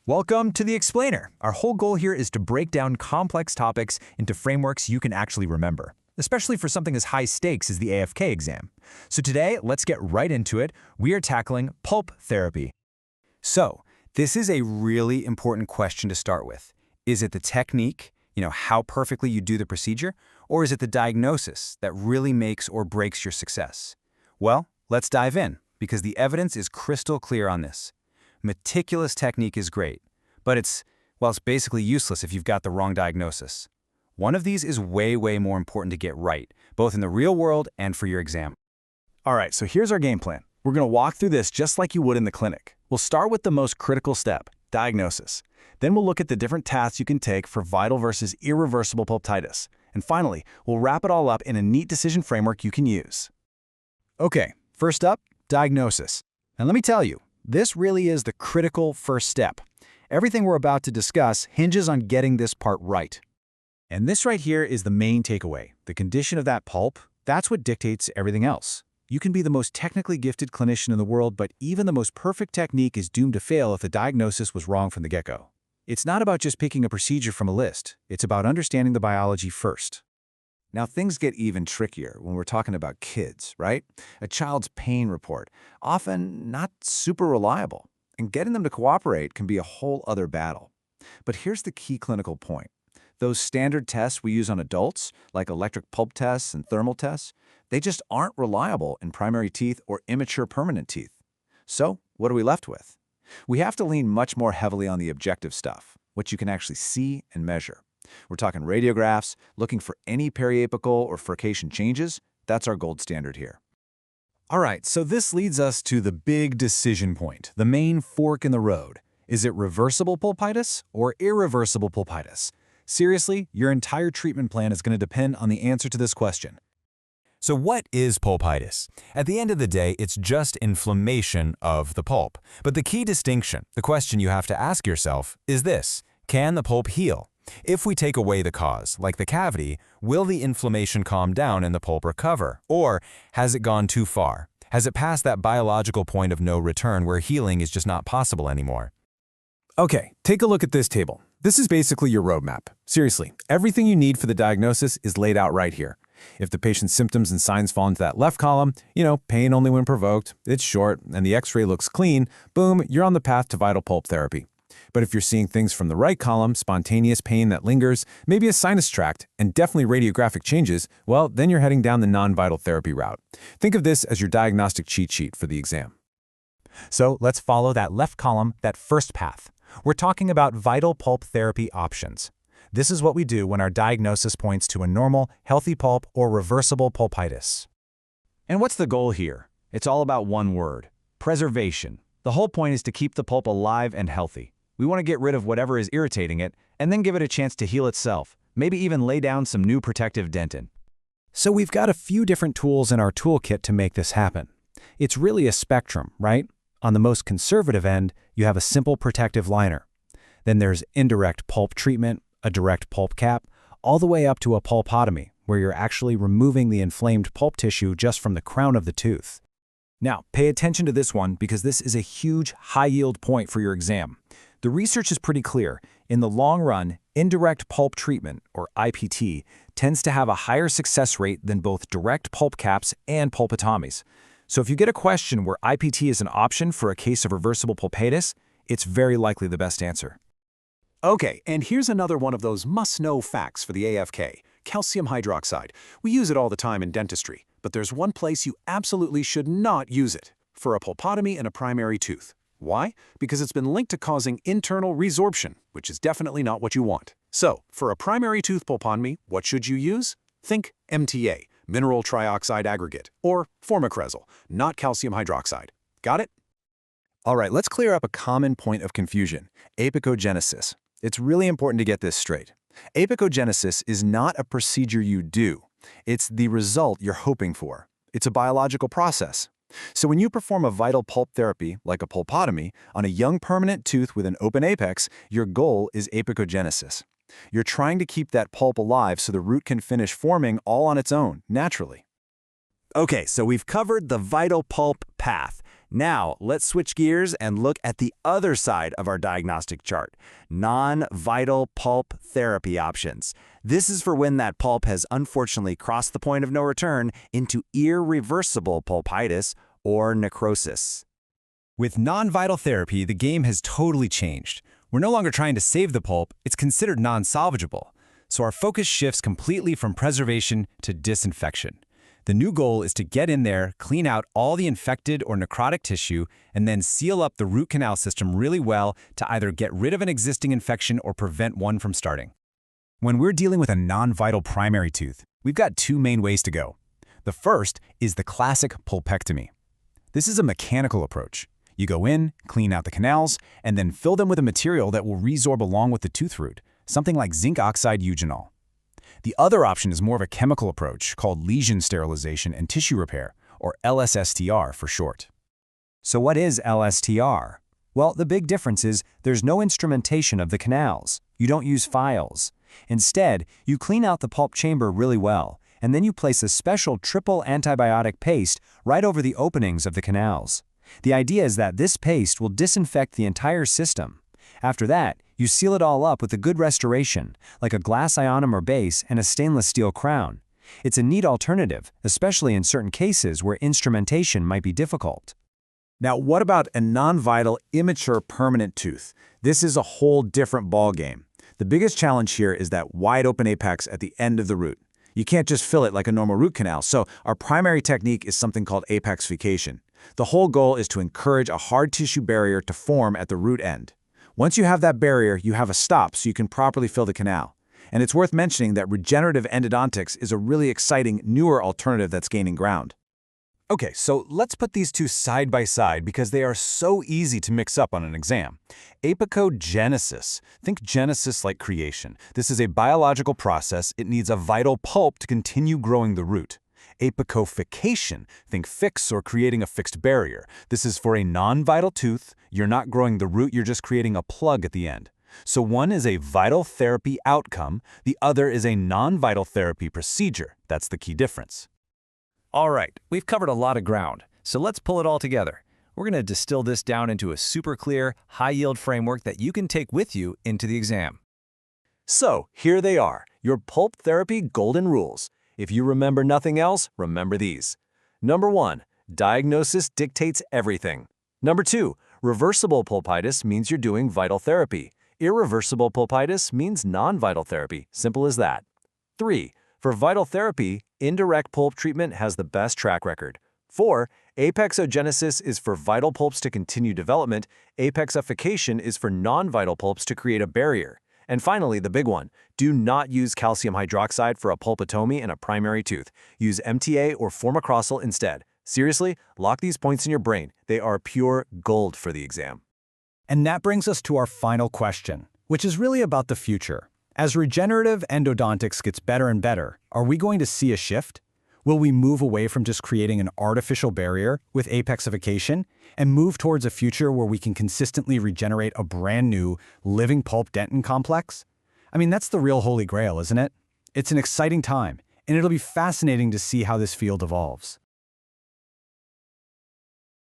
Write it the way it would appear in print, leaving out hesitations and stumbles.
Welcome to The Explainer. Our whole goal here is to break down complex topics into frameworks you can actually remember, especially for something as high stakes as the AFK exam. So today, let's get right into it. We are tackling pulp therapy. So, this is a really important question to start with. Is it the technique, how perfectly you do the procedure, or is it the diagnosis that really makes or breaks your success? Well, let's dive in, because the evidence is crystal clear on this. Meticulous technique is great, but it's basically useless if you've got the wrong diagnosis. One of these is way more important to get right, both in the real world and for your exam. All right, so here's our game plan. We're going to walk through this just like you would in the clinic. We'll start with the most critical step, diagnosis. Then we'll look at the different tasks you can take for vital versus irreversible pulpitis. And finally, we'll wrap it all up in a neat decision framework you can use. Okay, first up, diagnosis. And let me tell you, this really is the critical first step. Everything we're about to discuss hinges on getting this part right. And this right here is the main takeaway. The condition of that pulp, that's what dictates everything else. You can be the most technically gifted clinician in the world, but even the most perfect technique is doomed to fail if the diagnosis was wrong from the get-go. It's not about just picking a procedure from a list. It's about understanding the biology first. Now, things get even trickier when we're talking about kids, right? A child's pain report, often not super reliable, and getting them to cooperate can be a whole other battle. But here's the key clinical point. Those standard tests we use on adults, like electric pulp tests and thermal tests, they just aren't reliable in primary teeth or immature permanent teeth. So, what are we left with? We have to lean much more heavily on the objective stuff, what you can actually see and measure. We're talking radiographs, looking for any periapical or furcation changes. That's our gold standard here. All right, so this leads us to the big decision point, the main fork in the road. Is it reversible pulpitis or irreversible pulpitis? Seriously, your entire treatment plan is going to depend on the answer to this question. So what is pulpitis? At the end of the day, it's just inflammation of the pulp. But the key distinction, the question you have to ask yourself, is this: can the pulp heal? If we take away the cause, like the cavity, will the inflammation calm down and the pulp recover? Or has it gone too far? Has it passed that biological point of no return where healing is just not possible anymore? Okay, take a look at this table. This is basically your roadmap. Seriously, everything you need for the diagnosis is laid out right here. If the patient's symptoms and signs fall into that left column, pain only when provoked, it's short, and the x-ray looks clean, boom, you're on the path to vital pulp therapy. But if you're seeing things from the right column, spontaneous pain that lingers, maybe a sinus tract, and definitely radiographic changes, well, then you're heading down the non-vital therapy route. Think of this as your diagnostic cheat sheet for the exam. So let's follow that left column, that first path. We're talking about vital pulp therapy options. This is what we do when our diagnosis points to a normal, healthy pulp or reversible pulpitis. And what's the goal here? It's all about one word: preservation. The whole point is to keep the pulp alive and healthy. We want to get rid of whatever is irritating it and then give it a chance to heal itself, maybe even lay down some new protective dentin. So we've got a few different tools in our toolkit to make this happen. It's really a spectrum, right? On the most conservative end, you have a simple protective liner. Then there's indirect pulp treatment, a direct pulp cap, all the way up to a pulpotomy, where you're actually removing the inflamed pulp tissue just from the crown of the tooth. Now, pay attention to this one because this is a huge, high-yield point for your exam. The research is pretty clear. In the long run, indirect pulp treatment, or IPT, tends to have a higher success rate than both direct pulp caps and pulpotomies. So if you get a question where IPT is an option for a case of reversible pulpitis, it's very likely the best answer. Okay, and here's another one of those must-know facts for the AFK, calcium hydroxide. We use it all the time in dentistry, but there's one place you absolutely should not use it: for a pulpotomy in a primary tooth. Why? Because it's been linked to causing internal resorption, which is definitely not what you want. So, for a primary tooth pulpotomy, what should you use? Think MTA, mineral trioxide aggregate, or formicrezol, not calcium hydroxide. Got it? All right, let's clear up a common point of confusion: apicogenesis. It's really important to get this straight. Apicogenesis is not a procedure you do. It's the result you're hoping for. It's a biological process. So when you perform a vital pulp therapy, like a pulpotomy, on a young permanent tooth with an open apex, your goal is apicogenesis. You're trying to keep that pulp alive so the root can finish forming all on its own, naturally. Okay, so we've covered the vital pulp path. Now, let's switch gears and look at the other side of our diagnostic chart, non-vital pulp therapy options. This is for when that pulp has unfortunately crossed the point of no return into irreversible pulpitis or necrosis. With non-vital therapy, the game has totally changed. We're no longer trying to save the pulp, it's considered non-salvageable. So our focus shifts completely from preservation to disinfection. The new goal is to get in there, clean out all the infected or necrotic tissue, and then seal up the root canal system really well to either get rid of an existing infection or prevent one from starting. When we're dealing with a non-vital primary tooth, we've got two main ways to go. The first is the classic pulpectomy. This is a mechanical approach. You go in, clean out the canals, and then fill them with a material that will resorb along with the tooth root, something like zinc oxide eugenol. The other option is more of a chemical approach called lesion sterilization and tissue repair, or LSSTR for short. So what is LSTR? Well, the big difference is there's no instrumentation of the canals. You don't use files. Instead, you clean out the pulp chamber really well, and then you place a special triple antibiotic paste right over the openings of the canals. The idea is that this paste will disinfect the entire system. After that, you seal it all up with a good restoration, like a glass ionomer base and a stainless steel crown. It's a neat alternative, especially in certain cases where instrumentation might be difficult. Now, what about a non-vital, immature permanent tooth? This is a whole different ballgame. The biggest challenge here is that wide-open apex at the end of the root. You can't just fill it like a normal root canal, so our primary technique is something called apexification. The whole goal is to encourage a hard tissue barrier to form at the root end. Once you have that barrier, you have a stop so you can properly fill the canal. And it's worth mentioning that regenerative endodontics is a really exciting, newer alternative that's gaining ground. Okay, so let's put these two side by side because they are so easy to mix up on an exam. Apicogenesis. Think genesis like creation. This is a biological process. It needs a vital pulp to continue growing the root. Apicofication. Think fix or creating a fixed barrier. This is for a non-vital tooth. You're not growing the root, you're just creating a plug at the end. So one is a vital therapy outcome, the other is a non-vital therapy procedure. That's the key difference. All right, we've covered a lot of ground, so let's pull it all together. We're going to distill this down into a super clear, high-yield framework that you can take with you into the exam. So, here they are, your pulp therapy golden rules. If you remember nothing else, remember these. Number 1, diagnosis dictates everything. Number 2, reversible pulpitis means you're doing vital therapy. Irreversible pulpitis means non-vital therapy. Simple as that. 3, for vital therapy, indirect pulp treatment has the best track record. 4, apexogenesis is for vital pulps to continue development. Apexification is for non-vital pulps to create a barrier. And finally, the big one, do not use calcium hydroxide for a pulpotomy in a primary tooth. Use MTA or formicrosol instead. Seriously, lock these points in your brain. They are pure gold for the exam. And that brings us to our final question, which is really about the future. As regenerative endodontics gets better and better, are we going to see a shift? Will we move away from just creating an artificial barrier with apexification and move towards a future where we can consistently regenerate a brand new, living pulp dentin complex? I mean, that's the real holy grail, isn't it? It's an exciting time, and it'll be fascinating to see how this field evolves.